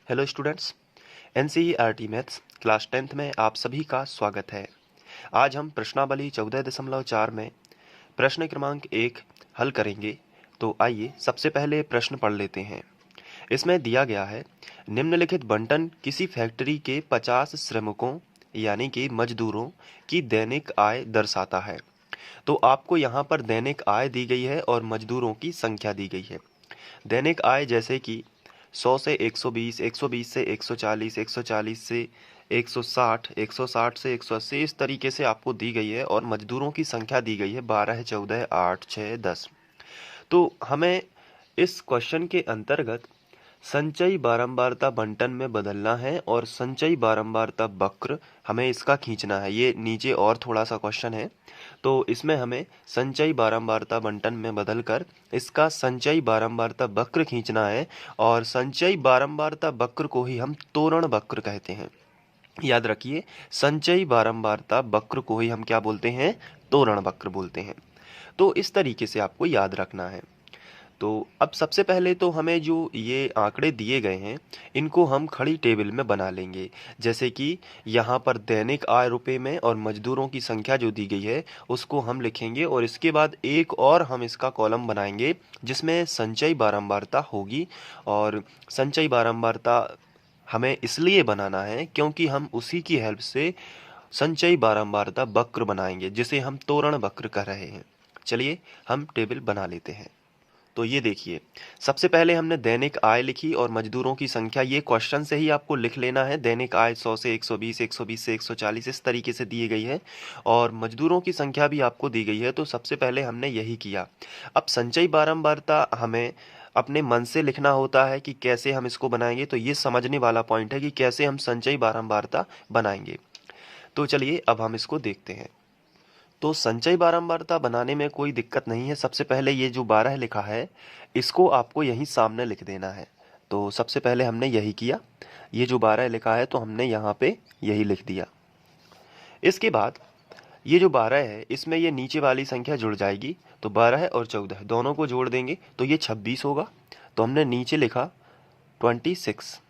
Hello students, NCERT maths class 10th में आप सभी का स्वागत है। आज हम प्रश्नावली 14.4 में प्रश्न क्रमांक 1 हल करेंगे। तो आइए सबसे पहले प्रश्न पढ़ लेते हैं। इसमें दिया गया है, निम्नलिखित बंटन किसी फैक्ट्री के 50 श्रमिकों यानी कि मजदूरों की दैनिक आय दर्शाता है। तो आपको यहाँ पर दैनिक आय दी गई है और मजदूरों की संख्या दी गई है। दैनिक आय जैसे कि 100 से 120, 120 से 140, 140 से 160, 160 से 180 इस तरीके से आपको दी गई है और मजदूरों की संख्या दी गई है 12, 14, 8, 6, 10। तो हमें इस क्वेश्चन के अंतर्गत संचयी बारंबारता बंटन में बदलना है और संचयी बारंबारता वक्र हमें इसका खींचना है। ये नीचे और थोड़ा सा क्वेश्चन है, तो इसमें हमें संचयी बारंबारता बंटन में बदलकर इसका संचयी बारंबारता वक्र खींचना है और संचयी बारंबारता वक्र को ही हम तोरण वक्र कहते हैं। याद रखिए, संचयी बारंबारता वक्र को ही हम क्या बोलते हैं? तोरण वक्र बोलते हैं। तो इस तरीके से आपको याद रखना है। तो अब सबसे पहले तो हमें जो ये आंकड़े दिए गए हैं इनको हम खड़ी टेबल में बना लेंगे। जैसे कि यहाँ पर दैनिक आय रुपए में और मजदूरों की संख्या जो दी गई है उसको हम लिखेंगे और इसके बाद एक और हम इसका कॉलम बनाएंगे जिसमें संचयी बारंबारता होगी। और संचयी बारंबारता हमें इसलिए बनाना है क्योंकि हम उसी की हेल्प से संचयी बारंबारता वक्र बनाएंगे जिसे हम तोरण वक्र कह रहे हैं। चलिए हम टेबल बना लेते हैं। तो ये देखिए, सबसे पहले हमने दैनिक आय लिखी और मजदूरों की संख्या, ये क्वेश्चन से ही आपको लिख लेना है। दैनिक आय 100 से 120, 120 से 140 इस तरीके से दी गई है और मजदूरों की संख्या भी आपको दी गई है। तो सबसे पहले हमने यही किया। अब संचयी बारंबारता हमें अपने मन से लिखना होता है कि कैसे हम इसको बनाएंगे। तो ये समझने वाला पॉइंट है कि कैसे हम संचयी बारंबारता बनाएंगे। तो चलिए अब हम इसको देखते हैं। तो संचयी बारंबारता बनाने में कोई दिक्कत नहीं है। सबसे पहले ये जो 12 लिखा है इसको आपको यहीं सामने लिख देना है। तो सबसे पहले हमने यही किया, ये जो 12 लिखा है तो हमने यहाँ पे यही लिख दिया। इसके बाद ये जो 12 है इसमें ये नीचे वाली संख्या जुड़ जाएगी। तो 12 और 14 दोनों को जोड़ देंगे तो ये 26 होगा। तो हमने नीचे लिखा 26।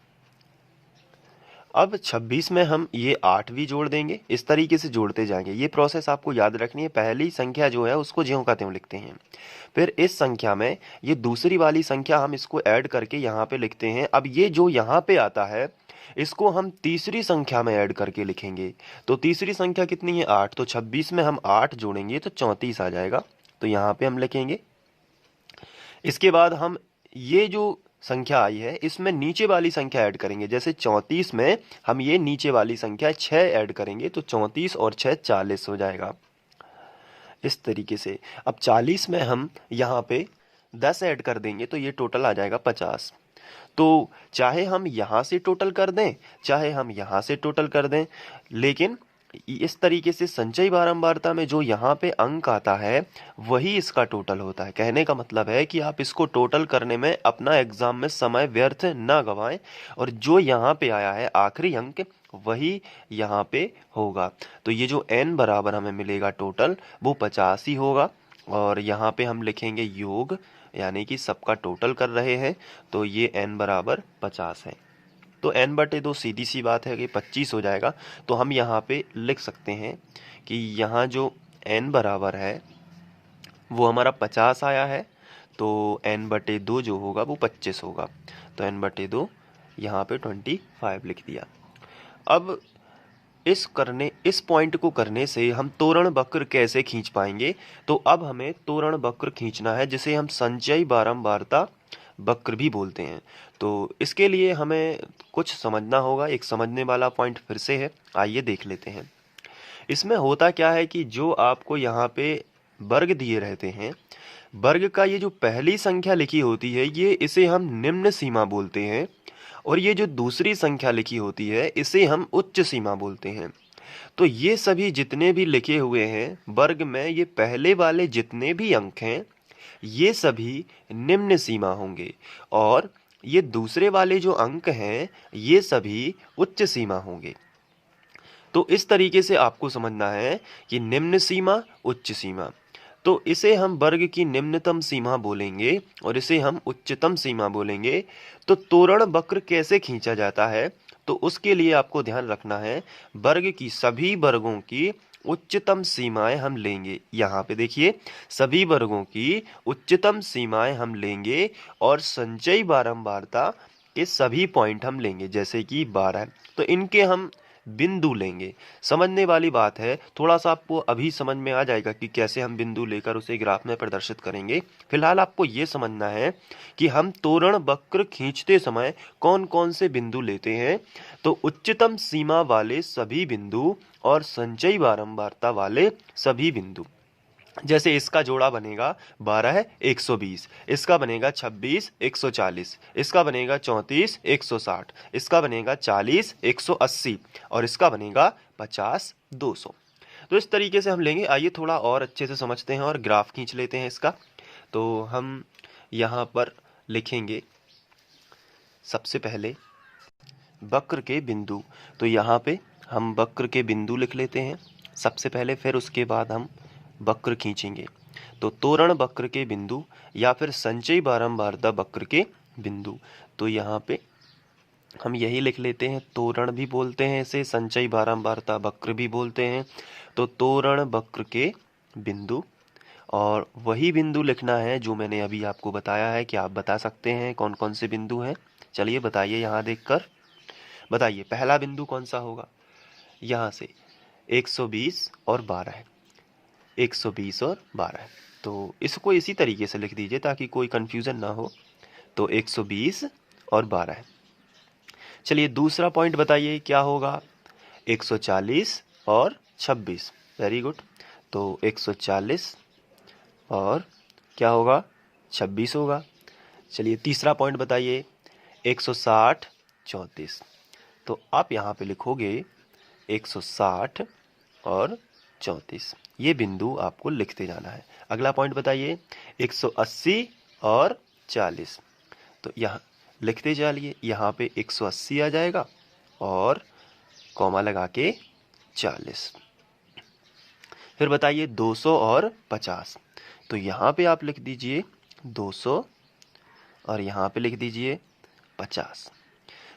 अब 26 में हम ये 8 भी जोड़ देंगे। इस तरीके से जोड़ते जाएंगे। ये प्रोसेस आपको याद रखनी है। पहली संख्या जो है उसको ज्यों का त्यों लिखते हैं, फिर इस संख्या में ये दूसरी वाली संख्या हम इसको ऐड करके यहाँ पे लिखते हैं। अब ये जो यहाँ पे आता है इसको हम तीसरी संख्या में ऐड करके लिखेंगे। तो तीसरी संख्या कितनी है? 8। तो 26 में हम 8 जोड़ेंगे तो 34 आ जाएगा। तो यहाँ पे हम लिखेंगे। इसके बाद हम ये जो संख्या आई है इसमें नीचे वाली संख्या ऐड करेंगे। जैसे 34 में हम ये नीचे वाली संख्या 6 ऐड करेंगे तो 34 और 6 40 हो जाएगा। इस तरीके से अब 40 में हम यहाँ पे 10 ऐड कर देंगे तो ये टोटल आ जाएगा 50। तो चाहे हम यहाँ से टोटल कर दें चाहे हम यहाँ से टोटल कर दें, लेकिन इस तरीके से संचयी बारंबारता में जो यहाँ पे अंक आता है वही इसका टोटल होता है। कहने का मतलब है कि आप इसको टोटल करने में अपना एग्जाम में समय व्यर्थ ना गवाएं और जो यहाँ पे आया है आखिरी अंक वही यहाँ पे होगा। तो ये जो n बराबर हमें मिलेगा टोटल वो 50 ही होगा। और यहाँ पे हम लिखेंगे योग, यानी कि सबका टोटल कर रहे हैं तो ये n बराबर 50 है। तो n/2 सीधी सी बात है कि 25 हो जाएगा। तो हम यहाँ पे लिख सकते हैं कि यहाँ जो n बराबर है वो हमारा 50 आया है तो n/2 जो होगा वो 25 होगा। तो n/2 यहाँ पे 25 लिख दिया। अब इस पॉइंट को करने से हम तोरण वक्र कैसे खींच पाएंगे? तो अब हमें तोरण वक्र खींचना है जिसे हम संचयी बारंबारता वक्र भी बोलते हैं। तो इसके लिए हमें कुछ समझना होगा। एक समझने वाला पॉइंट फिर से है, आइए देख लेते हैं। इसमें होता क्या है कि जो आपको यहाँ पे वर्ग दिए रहते हैं, वर्ग का ये जो पहली संख्या लिखी होती है ये इसे हम निम्न सीमा बोलते हैं और ये जो दूसरी संख्या लिखी होती है इसे हम उच्च सीमा बोलते हैं। तो ये सभी जितने भी लिखे हुए हैं वर्ग में, ये पहले वाले जितने भी अंक हैं ये सभी निम्न सीमा होंगे और ये दूसरे वाले जो अंक हैं ये सभी उच्च सीमा होंगे। तो इस तरीके से आपको समझना है कि निम्न सीमा, उच्च सीमा। तो इसे हम वर्ग की निम्नतम सीमा बोलेंगे और इसे हम उच्चतम सीमा बोलेंगे। तो तोरण वक्र कैसे खींचा जाता है, तो उसके लिए आपको ध्यान रखना है, वर्ग की सभी वर्गों की उच्चतम सीमाएं हम लेंगे। यहाँ पे देखिए, सभी वर्गों की उच्चतम सीमाएं हम लेंगे और संचयी बारंबारता के सभी पॉइंट हम लेंगे, जैसे कि 12। तो इनके हम बिंदु लेंगे। समझने वाली बात है, थोड़ा सा आपको अभी समझ में आ जाएगा कि कैसे हम बिंदु लेकर उसे ग्राफ में प्रदर्शित करेंगे। फिलहाल आपको ये समझना है कि हम तोरण वक्र खींचते समय कौन कौन से बिंदु लेते हैं। तो उच्चतम सीमा वाले सभी बिंदु और संचयी बारंबारता वाले सभी बिंदु। जैसे इसका जोड़ा बनेगा 12 120, इसका बनेगा 26 140, इसका बनेगा 34 160, इसका बनेगा 40 180 और इसका बनेगा 50 200। तो इस तरीके से हम लेंगे। आइए थोड़ा और अच्छे से समझते हैं और ग्राफ खींच लेते हैं इसका। तो हम यहाँ पर लिखेंगे सबसे पहले वक्र के बिंदु। तो यहाँ पे हम वक्र के बिंदु लिख लेते हैं सबसे पहले, फिर उसके बाद हम वक्र खींचेंगे। तो तोरण वक्र के बिंदु या फिर संचयी बारंबारता वक्र के बिंदु। तो यहाँ पे हम यही लिख लेते हैं, तोरण भी बोलते हैं इसे, संचयी बारंबारता वक्र भी बोलते हैं। तो तोरण वक्र के बिंदु, और वही बिंदु लिखना है जो मैंने अभी आपको बताया है कि आप बता सकते हैं कौन कौन से बिंदु हैं। चलिए बताइए, यहाँ देखकर बताइए पहला बिंदु कौन सा होगा। यहाँ से 120 और 12 है, 120 और 12 है। तो इसको इसी तरीके से लिख दीजिए ताकि कोई कंफ्यूजन ना हो। तो 120 और 12 है। चलिए दूसरा पॉइंट बताइए क्या होगा। 140 और 26। Very good. तो 140 और क्या होगा, 26 होगा। चलिए तीसरा पॉइंट बताइए, 160 34। तो आप यहाँ पे लिखोगे 160 और 34। ये बिंदु आपको लिखते जाना है। अगला पॉइंट बताइए, 180 और 40। तो यहाँ लिखते चलिए, यहाँ पे 180 आ जाएगा और कॉमा लगा के 40। फिर बताइए 200 और 50। तो यहाँ पे आप लिख दीजिए 200 और यहाँ पे लिख दीजिए 50।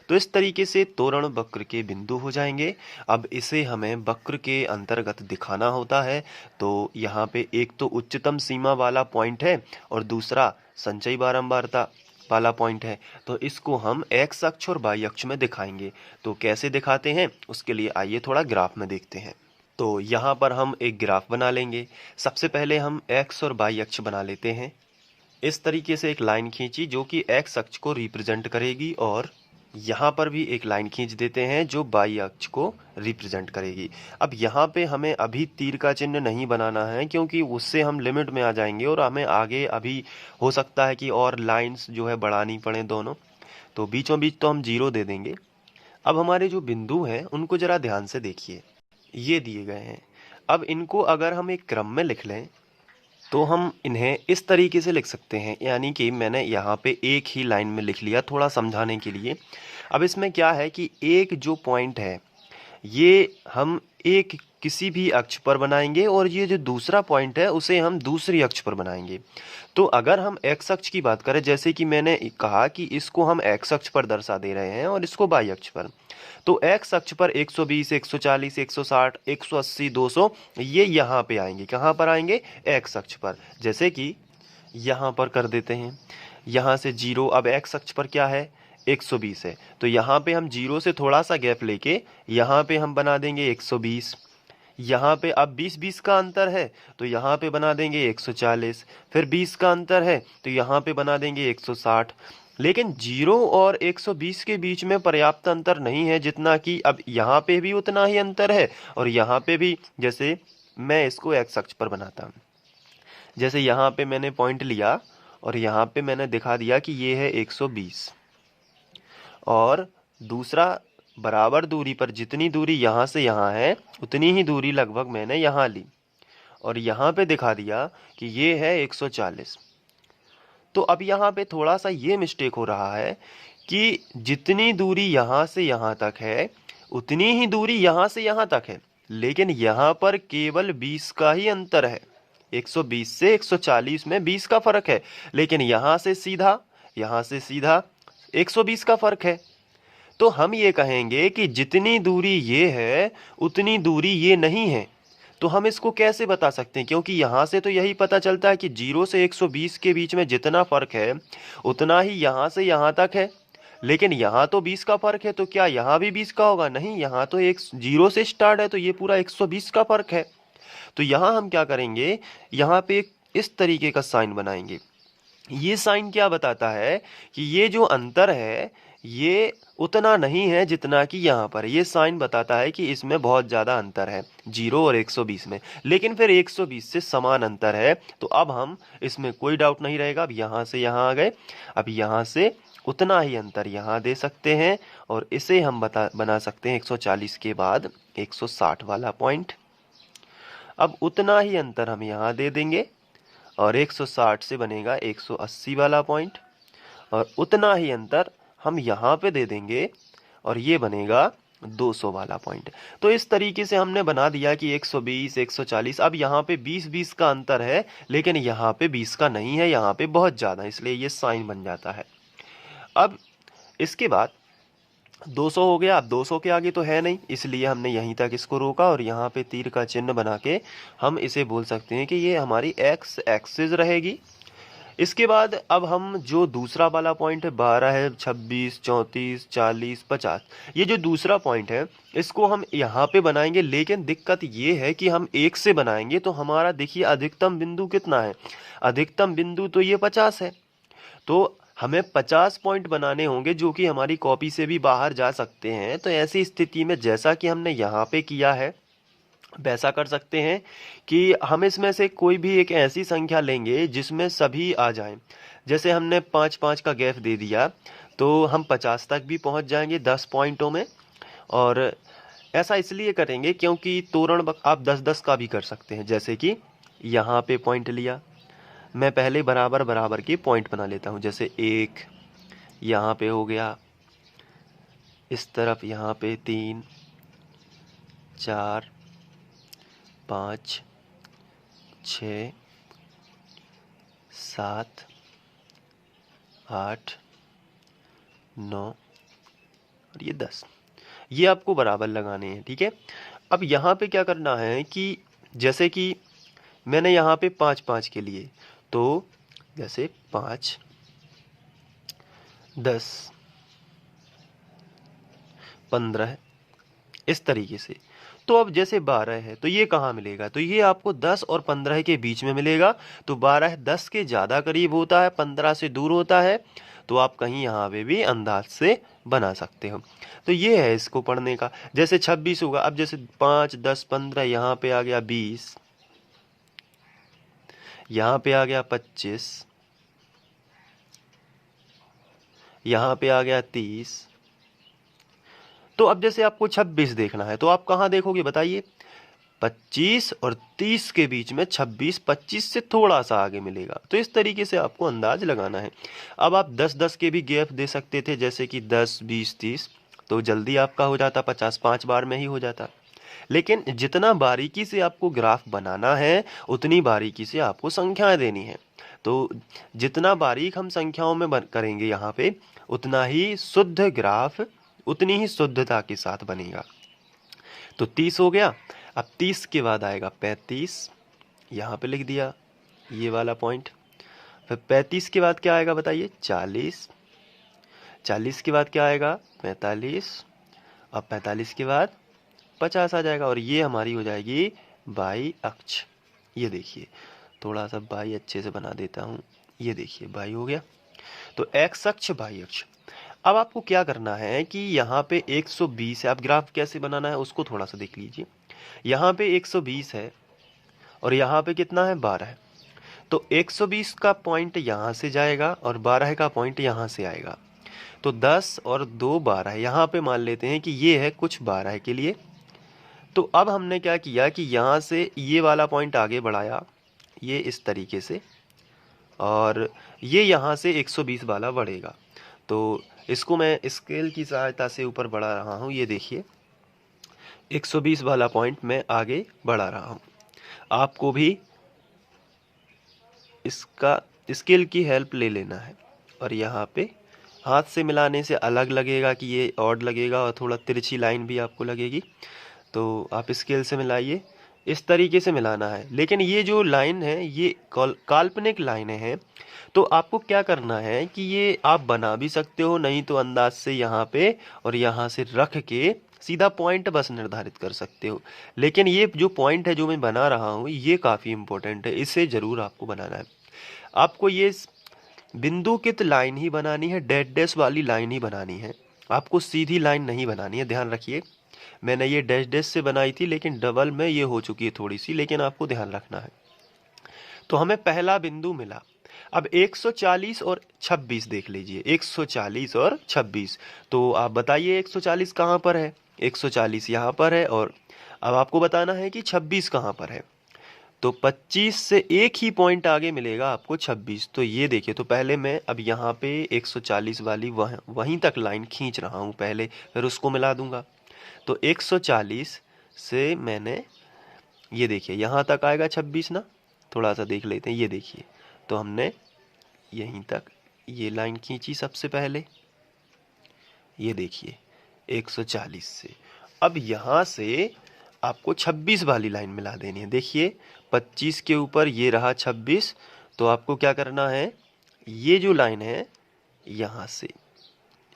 तो इस तरीके से तोरण वक्र के बिंदु हो जाएंगे। अब इसे हमें वक्र के अंतर्गत दिखाना होता है। तो यहाँ पे एक तो उच्चतम सीमा वाला पॉइंट है और दूसरा संचयी बारंबारता वाला पॉइंट है। तो इसको हम एक्स अक्ष और वाई अक्ष में दिखाएंगे। तो कैसे दिखाते हैं उसके लिए आइए थोड़ा ग्राफ में देखते हैं। तो यहाँ पर हम एक ग्राफ बना लेंगे। सबसे पहले हम एक्स और वाई अक्ष बना लेते हैं। इस तरीके से एक लाइन खींची जो कि एक्स अक्ष को रिप्रेजेंट करेगी, और यहाँ पर भी एक लाइन खींच देते हैं जो वाई अक्ष को रिप्रेजेंट करेगी। अब यहाँ पे हमें अभी तीर का चिन्ह नहीं बनाना है क्योंकि उससे हम लिमिट में आ जाएंगे और हमें आगे अभी हो सकता है कि और लाइंस जो है बढ़ानी पड़े दोनों। तो बीचों बीच तो हम 0 दे देंगे। अब हमारे जो बिंदु हैं उनको जरा ध्यान से देखिए, ये दिए गए हैं। अब इनको अगर हम एक क्रम में लिख लें तो हम इन्हें इस तरीके से लिख सकते हैं, यानी कि मैंने यहाँ पे एक ही लाइन में लिख लिया थोड़ा समझाने के लिए। अब इसमें क्या है कि एक जो पॉइंट है ये हम एक किसी भी अक्ष पर बनाएंगे और ये जो दूसरा पॉइंट है उसे हम दूसरी अक्ष पर बनाएंगे। तो अगर हम एक्स अक्ष की बात करें, जैसे कि मैंने कहा कि इसको हम एक्स अक्ष पर दर्शा दे रहे हैं और इसको वाई अक्ष पर, तो एक्स अक्ष पर 120 140 160 180 200 ये यहाँ पे आएंगे। कहाँ पर आएंगे, एक्स अक्ष पर। जैसे कि यहाँ पर कर देते हैं, यहाँ से 0। अब एक्स अक्ष पर क्या है, 120 है, तो यहाँ पे हम 0 से थोड़ा सा गैप लेके यहाँ पे हम बना देंगे 120। यहाँ पे अब 20 का अंतर है तो यहाँ पे बना देंगे 140। फिर 20 का अंतर है तो यहाँ पे बना देंगे 160। लेकिन 0 और 120 के बीच में पर्याप्त अंतर नहीं है जितना कि अब यहाँ पे भी उतना ही अंतर है और यहाँ पे भी। जैसे मैं इसको एक्स अक्ष पर बनाता हूँ, जैसे यहाँ पे मैंने पॉइंट लिया और यहाँ पे मैंने दिखा दिया कि ये है 120, और दूसरा बराबर दूरी पर जितनी दूरी यहाँ से यहाँ है उतनी ही दूरी लगभग मैंने यहाँ ली और यहाँ पे दिखा दिया कि ये है 140। तो अब यहाँ पे थोड़ा सा ये मिस्टेक हो रहा है कि जितनी दूरी यहाँ से यहाँ तक है उतनी ही दूरी यहाँ से यहाँ तक है, लेकिन यहाँ पर केवल 20 का ही अंतर है। 120 से 140 में 20 का फर्क है, लेकिन यहाँ से सीधा 120 का फर्क है। तो हम ये कहेंगे कि जितनी दूरी ये है उतनी दूरी ये नहीं है। तो हम इसको कैसे बता सकते हैं, क्योंकि यहाँ से तो यही पता चलता है कि 0 से 120 के बीच में जितना फर्क है उतना ही यहाँ से यहाँ तक है। लेकिन यहाँ तो 20 का फर्क है, तो क्या यहाँ भी 20 का होगा? नहीं, यहाँ तो एक 0 से स्टार्ट है, तो ये पूरा 120 का फर्क है। तो यहाँ हम क्या करेंगे, यहाँ पे इस तरीके का साइन बनाएंगे। ये साइन क्या बताता है कि ये जो अंतर है ये उतना नहीं है जितना कि यहाँ पर। ये साइन बताता है कि इसमें बहुत ज़्यादा अंतर है 0 और 120 में, लेकिन फिर 120 से समान अंतर है। तो अब हम इसमें कोई डाउट नहीं रहेगा। अब यहाँ से यहाँ आ गए, अब यहाँ से उतना ही अंतर यहाँ दे सकते हैं, और इसे हम बना सकते हैं 140 के बाद 160 वाला पॉइंट। अब उतना ही अंतर हम यहाँ दे देंगे, और 160 से बनेगा 180 वाला पॉइंट, और उतना ही अंतर हम यहाँ पे दे देंगे, और ये बनेगा 200 वाला पॉइंट। तो इस तरीके से हमने बना दिया कि 120, 140। अब यहाँ पे 20-20 का अंतर है, लेकिन यहाँ पे 20 का नहीं है, यहाँ पे बहुत ज़्यादा, इसलिए ये साइन बन जाता है। अब इसके बाद 200 हो गया। अब 200 के आगे तो है नहीं, इसलिए हमने यहीं तक इसको रोका, और यहाँ पे तीर का चिन्ह बना के हम इसे बोल सकते हैं कि ये हमारी एक्स एक्सिस रहेगी। इसके बाद अब हम जो दूसरा वाला पॉइंट है 12 है, 26, 34, 40, 50, ये जो दूसरा पॉइंट है इसको हम यहाँ पे बनाएंगे। लेकिन दिक्कत ये है कि हम एक से बनाएंगे तो हमारा देखिए अधिकतम बिंदु कितना है, अधिकतम बिंदु तो ये 50 है। तो हमें 50 पॉइंट बनाने होंगे जो कि हमारी कॉपी से भी बाहर जा सकते हैं। तो ऐसी स्थिति में जैसा कि हमने यहाँ पे किया है वैसा कर सकते हैं कि हम इसमें से कोई भी एक ऐसी संख्या लेंगे जिसमें सभी आ जाएं। जैसे हमने 5-5 का गैप दे दिया, तो हम 50 तक भी पहुंच जाएंगे 10 पॉइंटों में। और ऐसा इसलिए करेंगे क्योंकि आप 10-10 का भी कर सकते हैं। जैसे कि यहाँ पे पॉइंट लिया, मैं पहले बराबर बराबर के पॉइंट बना लेता हूँ। जैसे 1 यहाँ पे हो गया, इस तरफ यहाँ पे 3, 4, 5, 6, 7, 8, 9 और ये 10। ये आपको बराबर लगाने हैं, ठीक है। अब यहाँ पे क्या करना है कि जैसे कि मैंने यहाँ पे 5-5 के लिए, तो जैसे 5, 10, 15 इस तरीके से। तो अब जैसे 12 है तो ये कहाँ मिलेगा, तो ये आपको 10 और 15 के बीच में मिलेगा। तो 12 10 के ज़्यादा करीब होता है, 15 से दूर होता है। तो आप कहीं यहाँ पे भी अंदाज से बना सकते हो। तो ये है इसको पढ़ने का। जैसे 26 होगा, अब जैसे 5, 10, 15, यहाँ पे आ गया 20, यहाँ पे आ गया 25, यहाँ पे आ गया 30। तो अब जैसे आपको 26 देखना है तो आप कहाँ देखोगे बताइए, 25 और 30 के बीच में 26 25 से थोड़ा सा आगे मिलेगा। तो इस तरीके से आपको अंदाज लगाना है। अब आप 10-10 के भी गैप दे सकते थे, जैसे कि 10, 20, 30, तो जल्दी आपका हो जाता, 50 5 बार में ही हो जाता। लेकिन जितना बारीकी से आपको ग्राफ बनाना है उतनी बारीकी से आपको संख्याएं देनी है। तो जितना बारीक हम संख्याओं में करेंगे यहाँ पे, उतना ही शुद्ध ग्राफ उतनी ही शुद्धता के साथ बनेगा। तो 30 हो गया। अब 30 के बाद आएगा 35, यहाँ पे लिख दिया ये वाला पॉइंट। फिर 35 के बाद क्या आएगा बताइए, 40, 40 के बाद क्या आएगा, 45, अब 45 के बाद 50 आ जाएगा। और ये हमारी हो जाएगी बाई अक्ष। ये देखिए, थोड़ा सा बाई अच्छे से बना देता हूँ, ये देखिए बाई हो गया। तो एक्स अक्ष बाई अक्ष। अब आपको क्या करना है कि यहाँ पे 120 है। अब ग्राफ कैसे बनाना है उसको थोड़ा सा देख लीजिए। यहाँ पे 120 है और यहाँ पे कितना है, 12 है। तो 120 का पॉइंट यहाँ से जाएगा और 12 का पॉइंट यहाँ से आएगा। तो 10 और 2 12, यहाँ पे मान लेते हैं कि ये है कुछ 12 के लिए। तो अब हमने क्या किया कि यहाँ से ये वाला पॉइंट आगे बढ़ाया, ये इस तरीके से, और ये यहाँ से 120 वाला बढ़ेगा। तो इसको मैं स्केल की सहायता से ऊपर बढ़ा रहा हूँ। ये देखिए 120 वाला पॉइंट मैं आगे बढ़ा रहा हूँ। आपको भी इसका स्केल की हेल्प ले लेना है और यहाँ पे हाथ से मिलाने से अलग लगेगा कि ये ऑड लगेगा और थोड़ा तिरछी लाइन भी आपको लगेगी, तो आप स्केल से मिलाइए। इस तरीके से मिलाना है। लेकिन ये जो लाइन है ये काल्पनिक लाइनें हैं, तो आपको क्या करना है कि ये आप बना भी सकते हो, नहीं तो अंदाज से यहाँ पे और यहाँ से रख के सीधा पॉइंट बस निर्धारित कर सकते हो। लेकिन ये जो पॉइंट है जो मैं बना रहा हूँ ये काफ़ी इंपॉर्टेंट है, इसे ज़रूर आपको बनाना है। आपको ये बिंदुकित लाइन ही बनानी है, डैश डैश वाली लाइन ही बनानी है, आपको सीधी लाइन नहीं बनानी है। ध्यान रखिए, मैंने ये डैश डैश से बनाई थी लेकिन डबल में ये हो चुकी है थोड़ी सी, लेकिन आपको ध्यान रखना है। तो हमें पहला बिंदु मिला। अब 140 और 26 देख लीजिए, 140 और 26, तो आप बताइए 140 कहाँ पर है? 140 यहाँ पर है, और अब आपको बताना है कि 26 कहाँ पर है। तो 25 से एक ही पॉइंट आगे मिलेगा आपको 26। तो ये देखिए, तो पहले मैं अब यहाँ पे 140 वाली वहीं तक लाइन खींच रहा हूँ पहले, फिर उसको मिला दूंगा। तो 140 से मैंने, ये देखिए यहाँ तक आएगा 26 ना, थोड़ा सा देख लेते हैं। ये देखिए, तो हमने यहीं तक ये लाइन खींची सबसे पहले, ये देखिए 140 से। अब यहाँ से आपको 26 वाली लाइन मिला देनी है। देखिए 25 के ऊपर ये रहा 26, तो आपको क्या करना है, ये जो लाइन है यहाँ से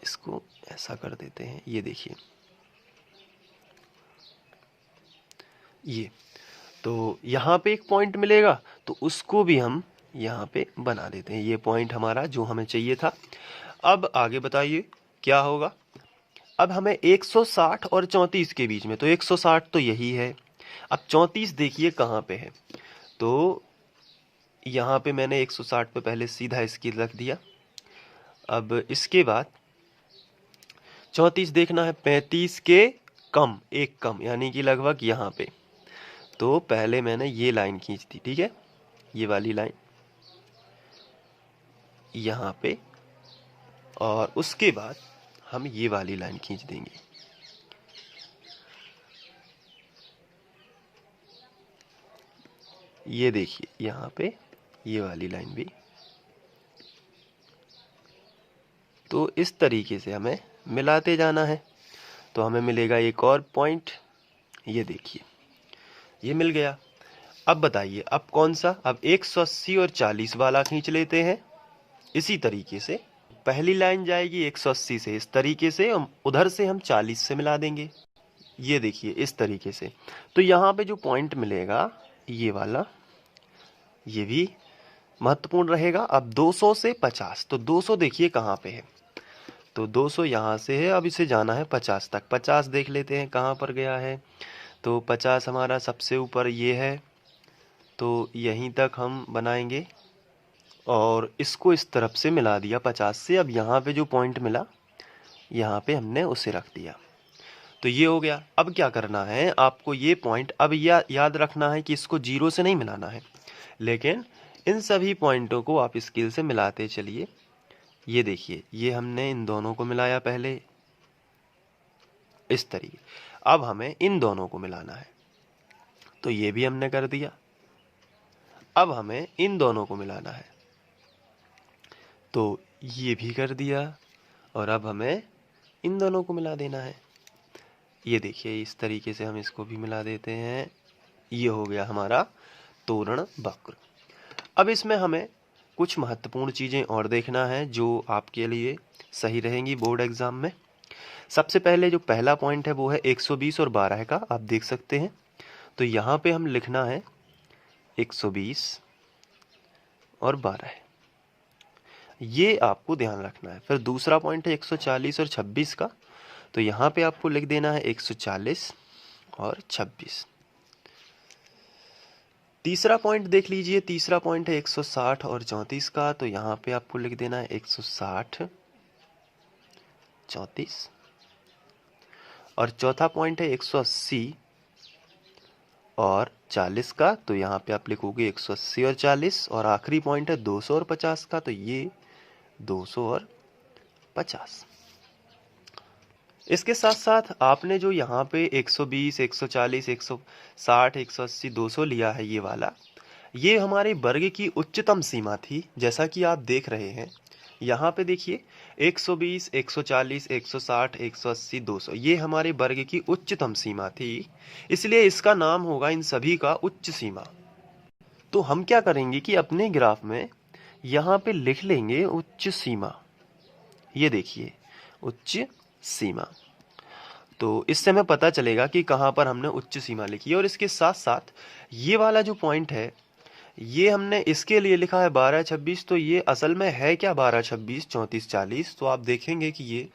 इसको ऐसा कर देते हैं, ये देखिए ये, तो यहाँ पे एक पॉइंट मिलेगा, तो उसको भी हम यहाँ पे बना देते हैं। ये पॉइंट हमारा जो हमें चाहिए था। अब आगे बताइए क्या होगा। अब हमें 160 और 34 के बीच में, तो 160 तो यही है। अब 34 देखिए कहाँ पे है, तो यहाँ पे मैंने 160 पे पहले सीधा स्केल रख दिया। अब इसके बाद 34 देखना है 35 के कम, एक कम, यानी कि लगभग यहाँ पे। तो पहले मैंने ये लाइन खींच दी, ठीक है, ये वाली लाइन यहाँ पे, और उसके बाद हम ये वाली लाइन खींच देंगे। ये देखिए यहाँ पे ये वाली लाइन भी। तो इस तरीके से हमें मिलाते जाना है, तो हमें मिलेगा एक और पॉइंट। ये देखिए ये मिल गया। अब बताइए अब कौन सा, अब 180 और 40 वाला खींच लेते हैं। इसी तरीके से पहली लाइन जाएगी 180 से इस तरीके से, उधर से हम 40 से मिला देंगे। ये देखिए इस तरीके से। तो यहाँ पे जो पॉइंट मिलेगा ये वाला, ये भी महत्वपूर्ण रहेगा। अब 200 से 50, तो 200 देखिए कहाँ पे है, तो 200 यहाँ से है। अब इसे जाना है 50 तक। 50 देख लेते हैं कहाँ पर गया है, तो 50 हमारा सबसे ऊपर ये है, तो यहीं तक हम बनाएंगे और इसको इस तरफ से मिला दिया 50 से। अब यहाँ पे जो पॉइंट मिला यहाँ पे हमने उसे रख दिया, तो ये हो गया। अब क्या करना है आपको, ये पॉइंट अब याद रखना है कि इसको 0 से नहीं मिलाना है, लेकिन इन सभी पॉइंटों को आप स्केल से मिलाते चलिए। ये देखिए ये हमने इन दोनों को मिलाया पहले इस तरीके, अब हमें इन दोनों को मिलाना है, तो ये भी हमने कर दिया। अब हमें इन दोनों को मिलाना है, तो ये भी कर दिया, और अब हमें इन दोनों को मिला देना है। ये देखिए इस तरीके से हम इसको भी मिला देते हैं। ये हो गया हमारा तोरण वक्र। अब इसमें हमें कुछ महत्वपूर्ण चीज़ें और देखना है जो आपके लिए सही रहेंगी बोर्ड एग्जाम में। सबसे पहले जो पहला पॉइंट है वो है 120 और 12 का, आप देख सकते हैं। तो यहाँ पे हम लिखना है 120 और 12, ये आपको ध्यान रखना है। फिर दूसरा पॉइंट है 140 और 26 का, तो यहाँ पे आपको लिख देना है 140 और 26। तीसरा पॉइंट देख लीजिए, तीसरा पॉइंट है 160 और 34 का, तो यहाँ पे आपको लिख देना है 160 34। और चौथा पॉइंट है 180 और 40 का, तो यहाँ पे आप लिखोगे 180 और 40। और आखिरी पॉइंट है 200 और 50 का, तो ये 200 और 50। इसके साथ साथ आपने जो यहाँ पे 120, 140, 160, 180, 200 लिया है ये वाला, ये हमारे वर्ग की उच्चतम सीमा थी, जैसा कि आप देख रहे हैं। यहाँ पे देखिए 120, 140, 160, 180, 200 ये हमारे वर्ग की उच्चतम सीमा थी, इसलिए इसका नाम होगा इन सभी का उच्च सीमा। तो हम क्या करेंगे कि अपने ग्राफ में यहाँ पे लिख लेंगे उच्च सीमा। ये देखिए उच्च सीमा। तो इससे हमें पता चलेगा कि कहाँ पर हमने उच्च सीमा लिखी है। और इसके साथ साथ ये वाला जो पॉइंट है, ये हमने इसके लिए लिखा है 12, 26, तो ये असल में है क्या 12, 26, 34, 40। तो आप देखेंगे कि ये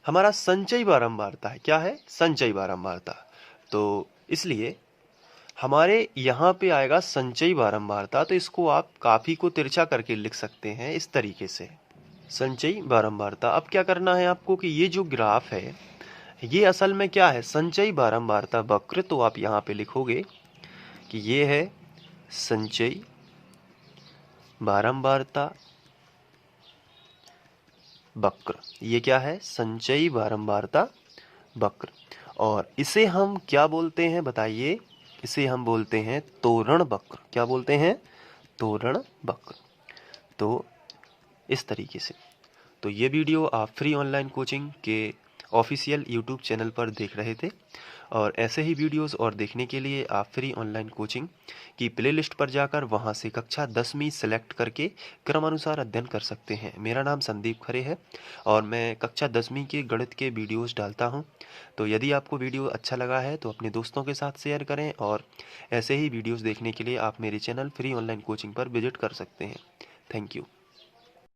हमारा संचयी बारंबारता है। क्या है? संचयी बारंबारता। तो इसलिए हमारे यहाँ पे आएगा संचयी बारंबारता। तो इसको आप काफी को तिरछा करके लिख सकते हैं इस तरीके से, संचयी बारंबारता। अब क्या करना है आपको कि ये जो ग्राफ है ये असल में क्या है? संचयी बारंबारता वक्र। तो आप यहाँ पे लिखोगे कि ये है संचयी बारंबारता वक्र। ये क्या है? संचयी बारंबारता वक्र। और इसे हम क्या बोलते हैं बताइए? इसे हम बोलते हैं त्वरण वक्र। क्या बोलते हैं? त्वरण वक्र। तो इस तरीके से। तो ये वीडियो आप फ्री ऑनलाइन कोचिंग के ऑफिशियल यूट्यूब चैनल पर देख रहे थे। और ऐसे ही वीडियोस और देखने के लिए आप फ्री ऑनलाइन कोचिंग की प्लेलिस्ट पर जाकर वहां से कक्षा 10वीं सेलेक्ट करके क्रमानुसार अध्ययन कर सकते हैं। मेरा नाम संदीप खरे है और मैं कक्षा 10वीं के गणित के वीडियोस डालता हूं। तो यदि आपको वीडियो अच्छा लगा है तो अपने दोस्तों के साथ शेयर करें। और ऐसे ही वीडियोज़ देखने के लिए आप मेरे चैनल फ्री ऑनलाइन कोचिंग पर विजिट कर सकते हैं। Thank you.